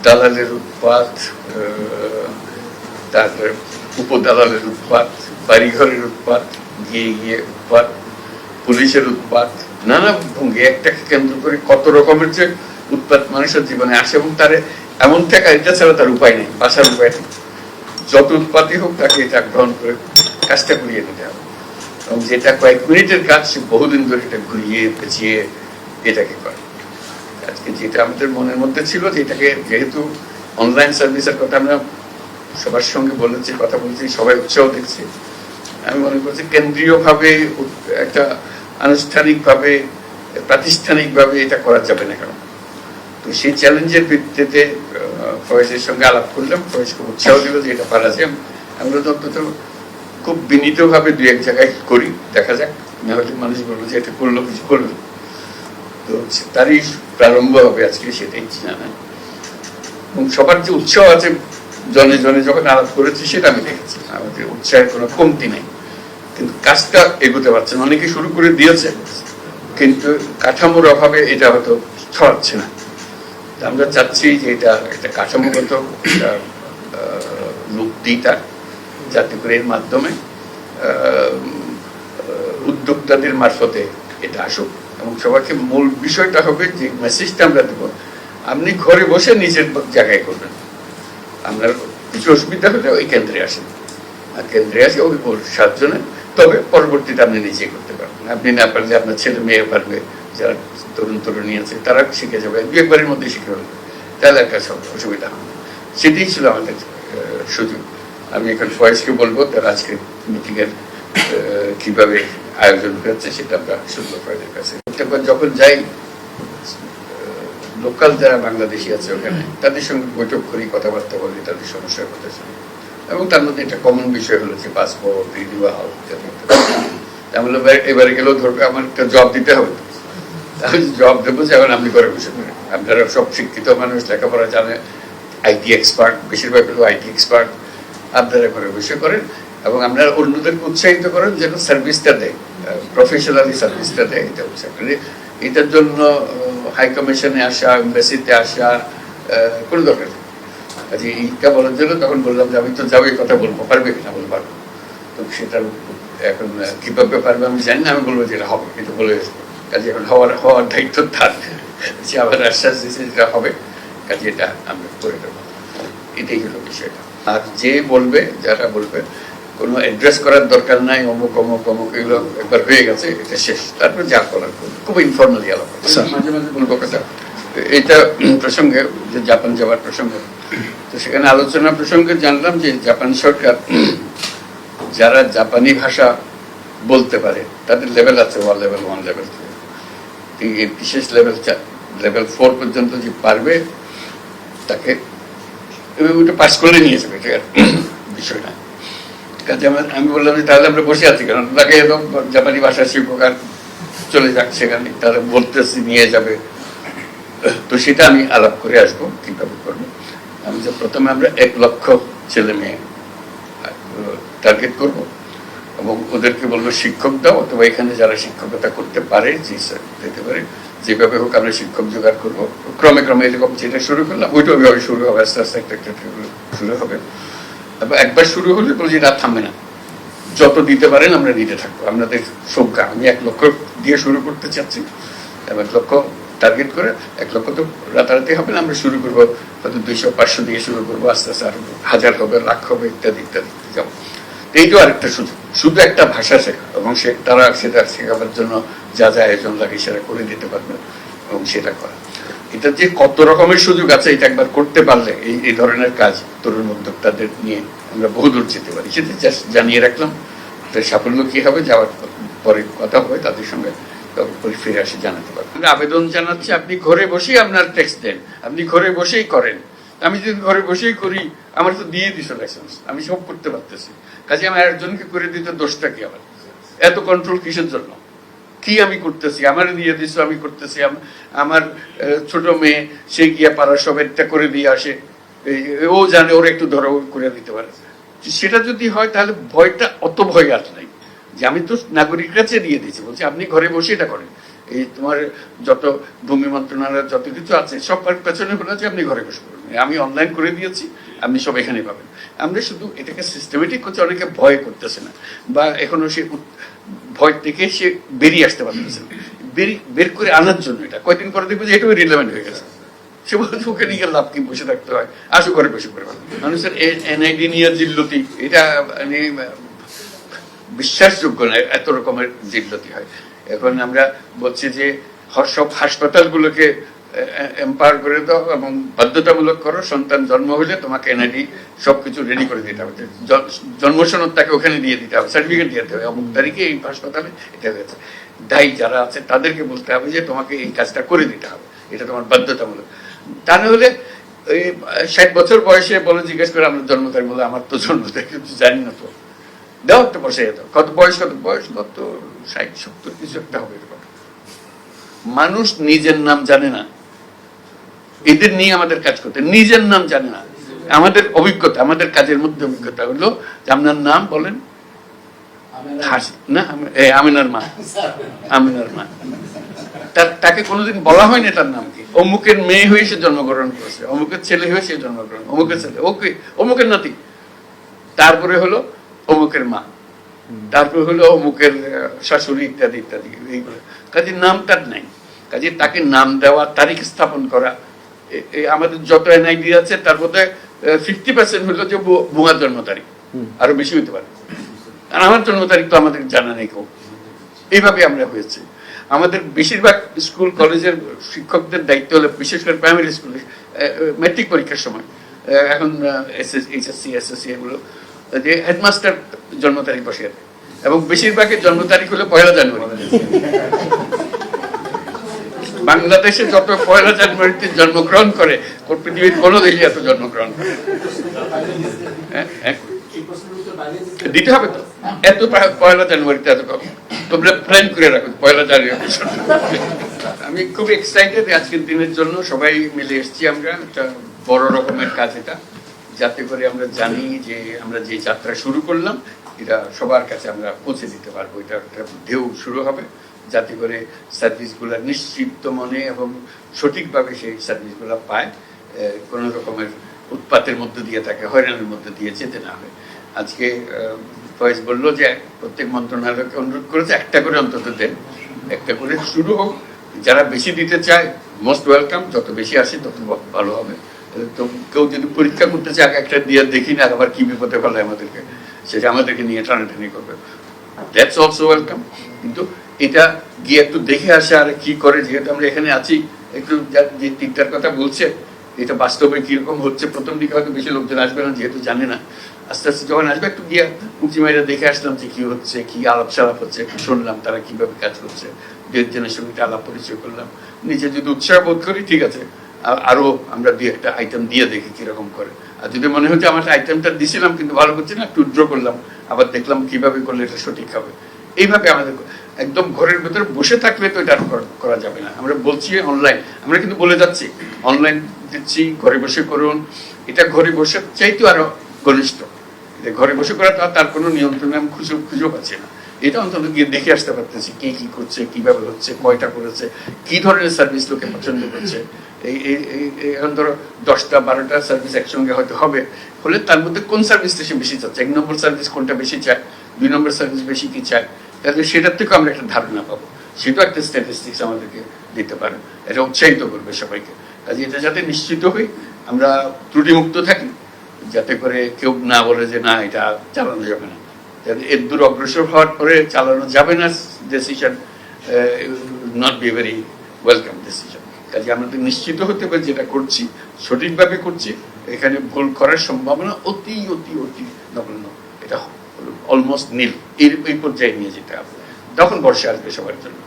দালালের উৎপাত, তারপরে উপদালালের উৎপাত, বাড়িঘরের উৎপাত, গিয়ে গিয়ে উৎপাত, পুলিশের উৎপাত, নানা ভঙ্গি একটাকে কেন্দ্র করে কত রকমের যে উৎপাত মানুষের জীবনে আসে, এবং তার এমন টাকা এটা ছাড়া তার উপায় নেই, বাঁচার উপায় নেই। যত উৎপাতই হোক তাকে এটা গ্রহণ করে কাজটা করিয়ে নিতে হবে, এবং যেটা কয়েক মিনিটের কাজ সে বহুদিন ধরে এটা ঘুরিয়ে পেঁচিয়ে এটাকে করে। আজকে যেটা আমাদের মনের মধ্যে ছিল, যেটাকে যেহেতু অনলাইন সার্ভিসের কথা আমরা সবার সঙ্গে বলেছি, কথা বলছি, সবাই উৎসাহ দেখছি, আমি মনে করছি কেন্দ্রীয়ভাবে একটা আনুষ্ঠানিকভাবে প্রাতিষ্ঠানিকভাবে এটা করা যাবে না কেন। তো সেই চ্যালেঞ্জের ভিত্তিতে ফয়েজের সঙ্গে আলাপ করলাম, ফয়েজ খুব উৎসাহ দিল যে এটা পারা যায়। আমরা অন্তত খুব বিনীতভাবে দু এক জায়গায় করি, দেখা যাক, না হলে মানুষ বলবো যে এটা করলো কিছু করলো। তো তারই প্রারম্ভ হবে আজকে, সেটাই জানা। এবং সবার যে উৎসাহ আছে জনে জনে যখন আলাপ করেছি সেটা আমি দেখেছি, আমাদের উৎসাহের কোনো কমতি নেই, কিন্তু কাজটা এগোতে পারছে না। অনেকে শুরু করে দিয়েছে, কিন্তু কাঠামোর অভাবে এটা হয়তো ছড়াচ্ছে না। আমরা চাচ্ছি যে এটা একটা কাঠামোগত রূপ দিই তার, যাতে করে এর মাধ্যমে উদ্যোক্তাদের মারফতে এটা আসুক, এবং সবাইকে মূল বিষয়টা হবে যে মেসেজটা আমরা দেবো, আপনি ঘরে বসে নিজের জায়গায় করবেন, আপনার কিছু অসুবিধা হলে ওই কেন্দ্রে আসেন, আর কেন্দ্রে আসে ওই 7 জনে, তবে পরবর্তীতে আপনি নিজেই করতে পারবেন। আপনি না পারলে আপনার ছেলে মেয়ে পারবে, যারা তরুণ তরুণী আছে তারা শিখে যাবে, 2-1 বারের মধ্যে শিখে ফেলবে, তাহলে একটা অসুবিধা হবে। সেটাই ছিল আমাদের সুযোগ। আমি এখন ফয়েজকে বলবো তার আজকে মিটিংয়ের কিভাবে আয়োজন হচ্ছে সেটা আমরা শুনবো ফয়েজের কাছে। যখন যাই লোকাল যারা বাংলাদেশি আছে ওখানে, তাদের সঙ্গে বৈঠক করি, কথাবার্তা বলি, তাদের সমস্যার কথা শুনি, এবং তার মধ্যে একটা কমন বিষয় হলো যে পাসপোর্ট রিনিউয়াল। তাহলে এবারে গেলেও ধরবে আমার একটা জব দিতে হবে, আমি জব দেবো যে এখন আপনি করে বসে করেন। আপনারা সব শিক্ষিত মানুষ, লেখাপড়া জানে, আইটি এক্সপার্ট, বেশিরভাগ হলো আইটি এক্সপার্ট, আপনারা করে বসে করেন, এবং আপনারা অন্যদেরকে উৎসাহিত করেন যেন সার্ভিসটা দেয়, প্রফেশনালি সার্ভিসটা দেয়। এটা উৎসাহ করে, এটার জন্য হাই কমিশনে আসা, এমবাসিতে আসা কোনো দরকার নেই। কাজে এইটা বলার জন্য তখন বললাম যে আমি তো যাবো, এই কথা বলবো, পারবে কিনা বলতে পারবো। তো সেটা এখন কিভাবে পারবে আমি জানি না, আমি বলবো যে এটা হবে, এটা বলে কাজে এখন হওয়ার দায়িত্ব তার, যে আবার আশ্বাস দিয়েছে যেটা হবে, কাজে এটা আমরা করে দেবো। এটাই হলো বিষয়টা। আর যে বলবে, যারা বলবে কোনো অ্যাড্রেস করার দরকার নাই, অমুক অমুক অমুক, এগুলো একবার হয়ে গেছে, এটা শেষ, তারপরে যা করার করবে, খুব ইনফর্মালি আলাপ। মাঝে মাঝে বলবো কথা, এটা প্রসঙ্গে যে জাপান যাওয়ার প্রসঙ্গে, তো সেখানে আলোচনা প্রসঙ্গে জানলাম যে জাপান সরকার যারা জাপানি ভাষা বলতে পারে তাদের লেভেল আছে, লেভেল 1, লেভেল 2, এই বিশেষ লেভেল 4 পর্যন্ত যে পারবে তাকে ওটা পাস করলে নিয়ে যাবে, ঠিক আছে বিষয়টা। কাজে আমি বললাম যে তাহলে আমরা বসে আছি কারণ তাকে একদম জাপানি ভাষা শিক্ষক আর চলে যাক সেখানে, তারা বলতেছি নিয়ে যাবে। তো সেটা আমি আলাপ করে আসবো কিভাবে করবো। আমি যে প্রথমে আমরা 1 লক্ষ ছেলে মেয়ে টার্গেট করবো, এবং ওদেরকে বলবো শিক্ষক দাও, অথবা এখানে যারা শিক্ষকতা করতে পারে, জি স্যার দিতে পারে, যেভাবে হোক আমরা শিক্ষক জোগাড় করবো। ক্রমে ক্রমে এরকম যেটা শুরু করলাম ওইটা ওইভাবে শুরু হবে, আস্তে আস্তে একটা শুরু হবে। এবং একবার শুরু হলে বলছি রাত থামবে না, যত দিতে পারেন আমরা দিতে থাকবো, আপনাদের সংখ্যা। আমি 1 লক্ষ দিয়ে শুরু করতে চাচ্ছি, 1 লক্ষ টার্গেট করে, 1 লক্ষ তো রাতারাতি হবে না, আমরা শুরু করবো হয়তো 200-500 দিয়ে শুরু করবো, আস্তে আস্তে আরো 1000 হবে, লাখ হবে, ইত্যাদি ইত্যাদি যাবো। এইটাও আরেকটা সুযোগ, শুধু একটা ভাষা শেখা, এবং তারা সেটা শেখাবার জন্য যা যা আয়োজন লাগে সেটা করে দিতে পারবে, এবং সেটা করা। এটা যে কত রকমের সুযোগ আছে, এটা একবার করতে পারলে এই ধরনের কাজ তরুণ উদ্যোক্তাদের নিয়ে আমরা বহুদূর যেতে পারি। সেটা জাস্ট জানিয়ে রাখলাম। সাফল্য কি হবে যাওয়ার পরে কথা হবে, তাদের সঙ্গে ফিরে আসে জানাতে পারবো। আমরা আবেদন জানাচ্ছি, আপনি ঘরে বসেই আপনার ট্যাক্স দেন, আপনি ঘরে বসেই করেন। আমি যদি ঘরে বসেই করি, আমার তো দিয়ে দিছো লাইসেন্স, আমি সব করতে পারতেছি, কাজে আমি একজনকে করে দিতে দোষটা কি? আবার এত কন্ট্রোল কিসের জন্য? কি আমি করতেছি? আমার দিয়ে দিছো, আমি করতেছি। আমার ছোট মেয়ে, সে গিয়া পাড়ার সব একটা করে দিয়ে আসে, ও জানে, ওর একটু ধরো করে দিতে পারে। সেটা যদি হয় তাহলে ভয়টা, অত ভয় আর নাই, যে আমি তো নাগরিক কাছে দিয়ে দিয়েছি, বলছি আপনি ঘরে বসে এটা করেন। এই তোমার যত ভূমি মন্ত্রণালয়ের যত কিছু আছে সব পেছনে হলো যে আপনি ঘরে বসে করবেন। আমি অনলাইন করে দিয়েছি, আপনি সব এখানে পাবেন। আমরা শুধু এটাকে সিস্টেমেটিক করছে, অনেকে ভয় করতেছে না, বা এখনো সে ভয় থেকে সে বেরিয়ে আসতে পারতেছে না। বের করে আনার জন্য এটা কয়েকদিন পরে দেখবো যে এটাও রিলেভেন্ট হয়ে গেছে। সে বলছে ওকে নিয়ে লাভ কি, বসে থাকতে হয়, আসো করে বসে করে মানুষের এনআইডি নিয়ে জিল্লতি, এটা মানে বিশ্বাসযোগ্য না, এত রকমের জিল্লতি হয়। এখন আমরা বলছি যে সব হাসপাতালগুলোকে এম্পাওয়ার করে দাও এবং বাধ্যতামূলক করো, সন্তান জন্ম হলে তোমাকে এনআইডি সবকিছু রেডি করে দিতে হবে, জন্ম সনদ তাকে ওখানে দিয়ে দিতে হবে, সার্টিফিকেট দিতে হবে, অমুক তারিখে এই হাসপাতালে এটা হয়েছে। দায়ী যারা আছে তাদেরকে বলতে হবে যে তোমাকে এই কাজটা করে দিতে হবে, এটা তোমার বাধ্যতামূলক। তা না হলে ওই 60 বছর বয়সে বলে জিজ্ঞেস করে আমার জন্ম তারিখ, বলে আমার তো জন্ম তারিখ জানি না, তো দেওয়া একটা বসে যেত, কত বয়স কত 60 70 কিছু একটা হবে। মানুষ নিজের নাম জানে না, এদের নিয়ে আমাদের কাজ করতে, নিজের নাম জানে না। আমাদের অভিজ্ঞতা, আমাদের কাজের মধ্যে অভিজ্ঞতা হলো যে আপনার নাম বলেন, না আমিনার মা, আমিনার মা, তাকে কোনোদিন বলা হয়নি তার নাম কি, অমুকের মেয়ে হয়ে সে জন্মগ্রহণ করেছে, অমুকের ছেলে হয়ে সে জন্মগ্রহণ, অমুকের ছেলে, ওকে অমুকের নাতি, তারপরে হলো অমুকের মা, তারপরে হলো অমুকের শাশুড়ি, ইত্যাদি ইত্যাদি। এইগুলো কাজে নাম তার নাই। কাজে তাকে নাম দেওয়া, তারিখ স্থাপন করা, আমাদের যত এনআইডি আছে তার মধ্যে 50% হলো যে ভুয়া জন্ম তারিখ, আরো বেশি হইতে পারে। আর আমার জন্ম তারিখ তো আমাদের জানা নেই কেউ। এইভাবে আমরা হয়েছে। আমাদের বেশিরভাগ স্কুল কলেজের শিক্ষকদের দায়িত্ব হলো, বিশেষ করে প্রাইমারি স্কুলে ম্যাট্রিক পরীক্ষার সময়, এখন এইচএসসি এসএসসি এগুলো, যে হেডমাস্টার জন্ম তারিখ বসিয়ে দেয়, এবং বেশিরভাগের জন্ম তারিখ হলো 1 জানুয়ারি। বাংলাদেশে যত 1 জানুয়ারিতে জন্মগ্রহণ করে, পৃথিবীর কোনো দেশে এত জন্মগ্রহণ করে দিতে হবে তো, এত 1 জানুয়ারিতে এত তোমরা প্ল্যান করে রাখো 1 জানুয়ারি। আমি খুব এক্সাইটেড আজকের দিনের জন্য, সবাই মিলে এসেছি আমরা, একটা বড় রকমের কাজ এটা, যাতে করে আমরা জানি যে আমরা যে যাত্রা শুরু করলাম এটা সবার কাছে আমরা পৌঁছে দিতে পারবো। এটা একটা ঢেউ শুরু হবে, যাতে করে সার্ভিসগুলো নিশ্চিত মনে এবং সঠিকভাবে সেই সার্ভিসগুলো পায়, কোনো রকমের উৎপাতের মধ্যে দিয়ে তাকে হয়রানির মধ্যে দিয়ে যেতে না হয়। আজকে ফয়েজ বললো যে প্রত্যেক মন্ত্রণালয়কে অনুরোধ করেছে একটা করে অন্তত দেন, একটা করে শুরু হোক। যারা বেশি দিতে চায় মোস্ট ওয়েলকাম, যত বেশি আসে তত ভালো হবে। তো কেউ যদি পরীক্ষা করতে চায় একটা দিয়ে দেখি না আবার কি বিপদে ফেলে আমাদেরকে, সেটা আমাদেরকে নিয়ে টানাটানি করবে, দ্যাটস অলসো ওয়েলকাম। কিন্তু এটা গিয়ে একটু দেখে আসে আর কি করে, যেহেতু আমরা এখানে আছি, একটু যে 3টার কথা বলছে এটা বাস্তবে কিরকম হচ্ছে, প্রথম দিকে হয়তো বেশি লোকজন আসবে না যেহেতু জানে না, আস্তে আস্তে যখন আসবে একটু গিয়ে উঁচি মাইরা দেখে আসলাম যে কি হচ্ছে, কি আলাপ সালাপ হচ্ছে, একটু শুনলাম তারা কিভাবে কাজ করছে, দেশজনের সঙ্গে আলাপ পরিচয় করলাম, নিজে যদি উৎসাহ বোধ করি ঠিক আছে, আরো আমরা 2-1টা আইটেম দিয়ে দেখি কিরকম করে। আর যদি মনে হচ্ছে আমার আইটেমটা দিছিলাম কিন্তু ভালো করছে না, একটু উইথড্র করলাম, আবার দেখলাম কিভাবে করলে এটা সঠিক হবে। এইভাবে আমাদের একদম ঘরের ভেতরে বসে থাকলে তো এটা করা যাবে না। আমরা বলছি অনলাইন, আমরা কিন্তু বলে যাচ্ছি অনলাইন দিচ্ছি, ঘরে বসে করুন। এটা ঘরে বসে চাইতো আরো ঘনিষ্ঠ, ঘরে বসে করা তার কোনো নিয়ন্ত্রণে আমি খুঁজেও পাচ্ছি না। এটা অন্তত গিয়ে দেখে আসতে পারতেছি কে কি করছে, কিভাবে হচ্ছে, কয়টা করেছে, কি ধরনের সার্ভিস লোকে পছন্দ করছে। এখন ধরো 10টা-12টা সার্ভিস একসঙ্গে হয়তো হবে, হলে তার মধ্যে কোন সার্ভিসটা সে বেশি চাচ্ছে, 1 নম্বর সার্ভিস কোনটা বেশি চায়, 2 নম্বর সার্ভিস বেশি কি চায়, তাহলে সেটার থেকে আমরা একটা ধারণা পাবো। সেটাও একটা স্ট্যাটিস্টিক্স আমাদেরকে দিতে পারে, এটা উৎসাহিত করবে সবাইকে। কাজে এটা যাতে নিশ্চিত হই আমরা ত্রুটিমুক্ত থাকি, যাতে করে কেউ না বলে যে না এটা চালানো যাবে না, এর দূর অগ্রসর হওয়ার পরে চালানো যাবে না, decision not be very welcome decision. কাজে আমাদের নিশ্চিত হতে হবে যেটা করছি সঠিকভাবে করছি, এখানে ভুল করার সম্ভাবনা অতি অতি অতি নগণ্য, এটা অলমোস্ট নীল। এই পর্যায়ে নিয়ে যেতে হবে, তখন বর্ষা আসবে সবার জন্য।